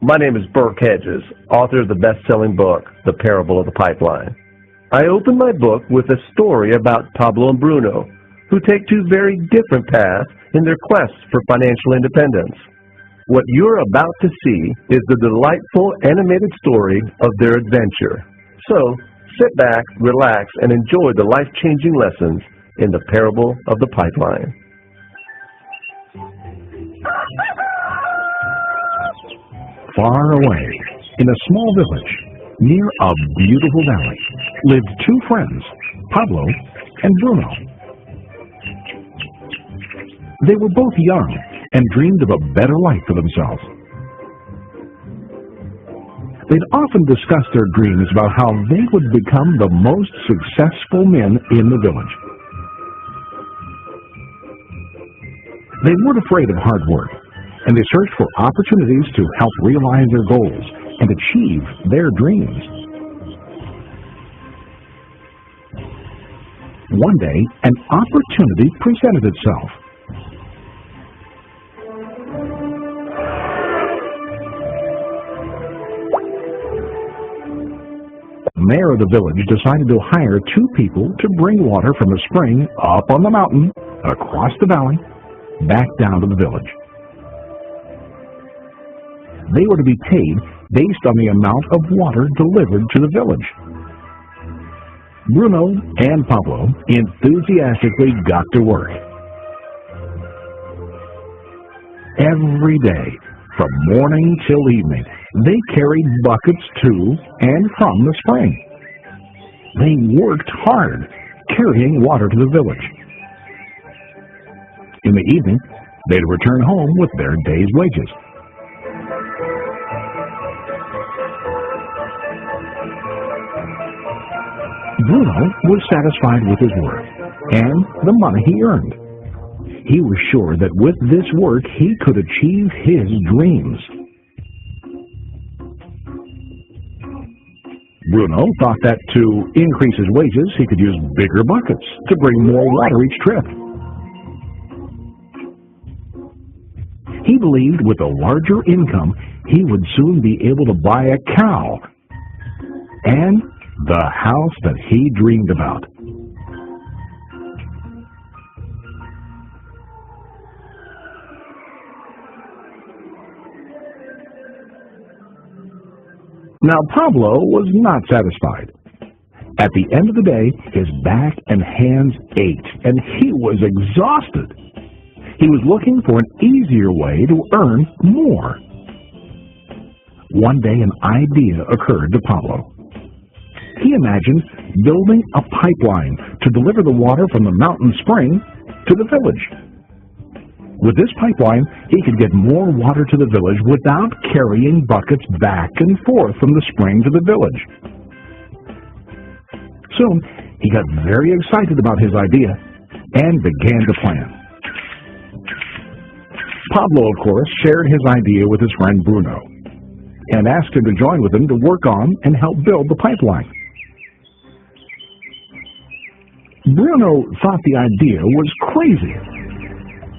My name is Burke Hedges, author of the best-selling book, The Parable of the Pipeline. I open my book with a story about Pablo and Bruno, who take two very different paths in their quest for financial independence. What you're about to see is the delightful animated story of their adventure. So, sit back, relax, and enjoy the life-changing lessons in The Parable of the Pipeline. Far away, in a small village, near a beautiful valley, lived two friends, Pablo and Bruno. They were both young and dreamed of a better life for themselves. They'd often discussed their dreams about how they would become the most successful men in the village. They weren't afraid of hard work, and they searched for opportunities to help realize their goals and achieve their dreams. One day, an opportunity presented itself. The mayor of the village decided to hire two people to bring water from a spring up on the mountain, across the valley, back down to the village. They were to be paid based on the amount of water delivered to the village. Bruno and Pablo enthusiastically got to work. Every day, from morning till evening, they carried buckets to and from the spring. They worked hard, carrying water to the village. In the evening, they'd return home with their day's wages. Bruno was satisfied with his work and the money he earned. He was sure that with this work he could achieve his dreams. Bruno thought that to increase his wages he could use bigger buckets to bring more water each trip. He believed with a larger income he would soon be able to buy a cow and the house that he dreamed about. Now Pablo was not satisfied. At the end of the day, his back and hands ached, and he was exhausted. He was looking for an easier way to earn more. One day an idea occurred to Pablo. He imagined building a pipeline to deliver the water from the mountain spring to the village. With this pipeline, he could get more water to the village without carrying buckets back and forth from the spring to the village. Soon, he got very excited about his idea and began to plan. Pablo, of course, shared his idea with his friend Bruno and asked him to join with him to work on and help build the pipeline. Bruno thought the idea was crazy.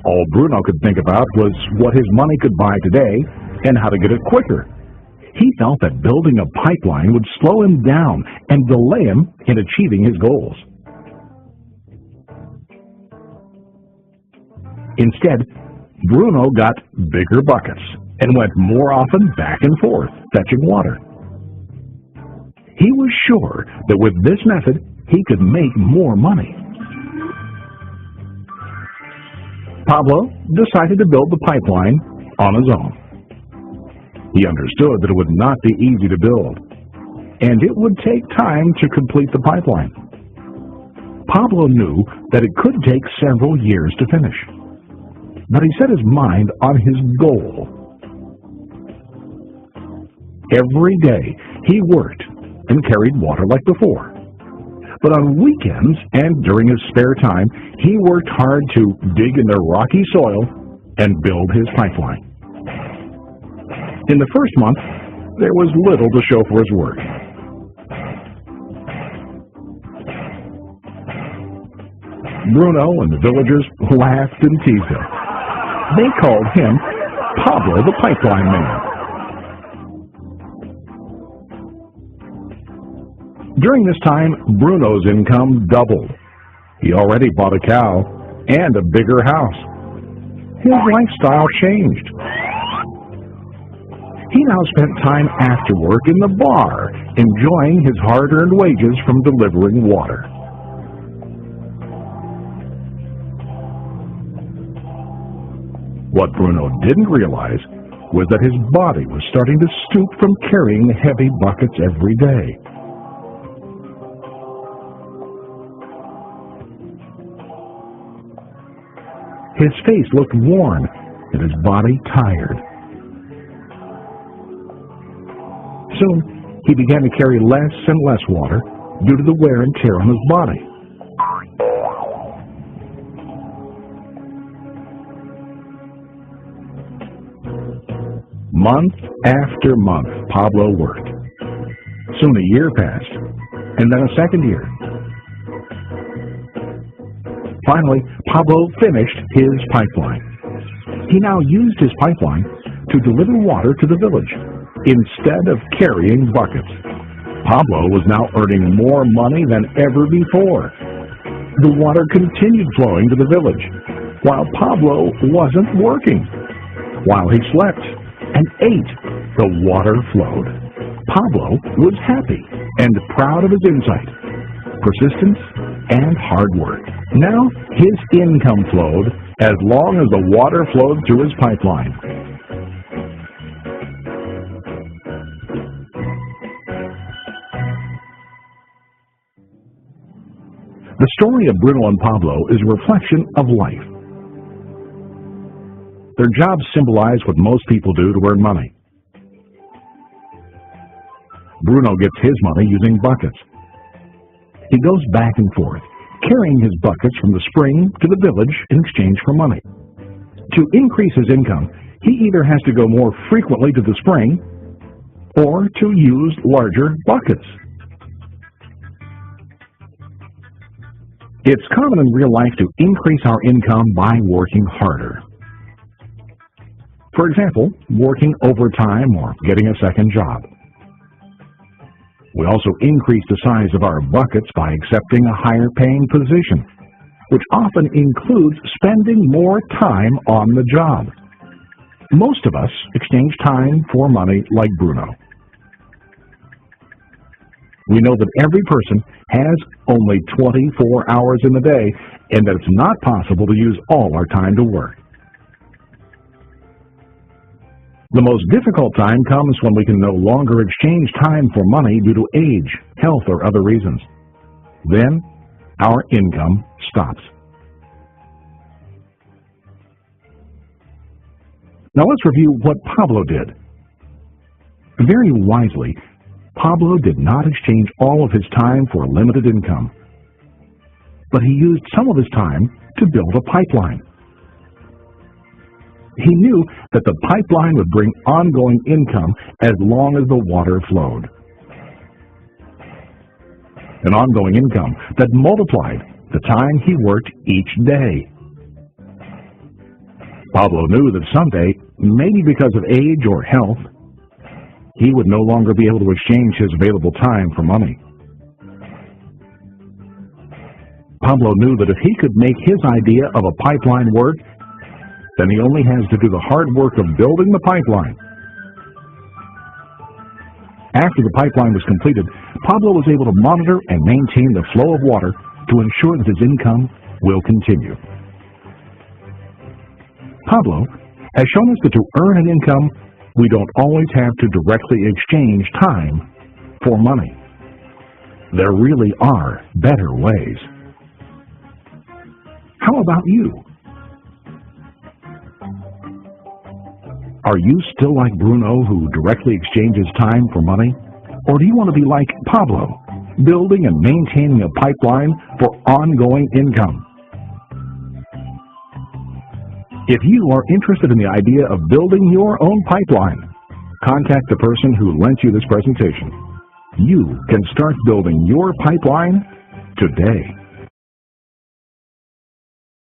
All Bruno could think about was what his money could buy today and how to get it quicker. He felt that building a pipeline would slow him down and delay him in achieving his goals. Instead, Bruno got bigger buckets and went more often back and forth, fetching water. He was sure that with this method, he could make more money. Pablo decided to build the pipeline on his own. He understood that it would not be easy to build, and it would take time to complete the pipeline. Pablo knew that it could take several years to finish, but he set his mind on his goal. Every day he worked and carried water like before. But on weekends and during his spare time, he worked hard to dig in the rocky soil and build his pipeline. In the first month, there was little to show for his work. Bruno and the villagers laughed and teased him. They called him Pablo the Pipeline Man. During this time, Bruno's income doubled. He already bought a cow and a bigger house. His lifestyle changed. He now spent time after work in the bar, enjoying his hard-earned wages from delivering water. What Bruno didn't realize was that his body was starting to stoop from carrying heavy buckets every day. His face looked worn and his body tired. Soon, he began to carry less and less water due to the wear and tear on his body. Month after month, Pablo worked. Soon a year passed, and then a second year. Finally, Pablo finished his pipeline. He now used his pipeline to deliver water to the village instead of carrying buckets. Pablo was now earning more money than ever before. The water continued flowing to the village, while Pablo wasn't working. While he slept and ate, the water flowed. Pablo was happy and proud of his insight, persistence, and hard work. Now his income flowed as long as the water flowed through his pipeline. The story of Bruno and Pablo is a reflection of life. Their jobs symbolize what most people do to earn money. Bruno gets his money using buckets. He goes back and forth, carrying his buckets from the spring to the village in exchange for money. To increase his income, he either has to go more frequently to the spring or to use larger buckets. It's common in real life to increase our income by working harder. For example, working overtime or getting a second job. We also increase the size of our buckets by accepting a higher paying position, which often includes spending more time on the job. Most of us exchange time for money like Bruno. We know that every person has only 24 hours in the day and that it's not possible to use all our time to work. The most difficult time comes when we can no longer exchange time for money due to age, health, or other reasons. Then, our income stops. Now let's review what Pablo did. Very wisely, Pablo did not exchange all of his time for limited income, but he used some of his time to build a pipeline. He knew that the pipeline would bring ongoing income as long as the water flowed. An ongoing income that multiplied the time he worked each day. Pablo knew that someday, maybe because of age or health, he would no longer be able to exchange his available time for money. Pablo knew that if he could make his idea of a pipeline work, then he only has to do the hard work of building the pipeline. After the pipeline was completed, Pablo was able to monitor and maintain the flow of water to ensure that his income will continue. Pablo has shown us that to earn an income, we don't always have to directly exchange time for money. There really are better ways. How about you? Are you still like Bruno, who directly exchanges time for money? Or do you want to be like Pablo, building and maintaining a pipeline for ongoing income? If you are interested in the idea of building your own pipeline, contact the person who lent you this presentation. You can start building your pipeline today.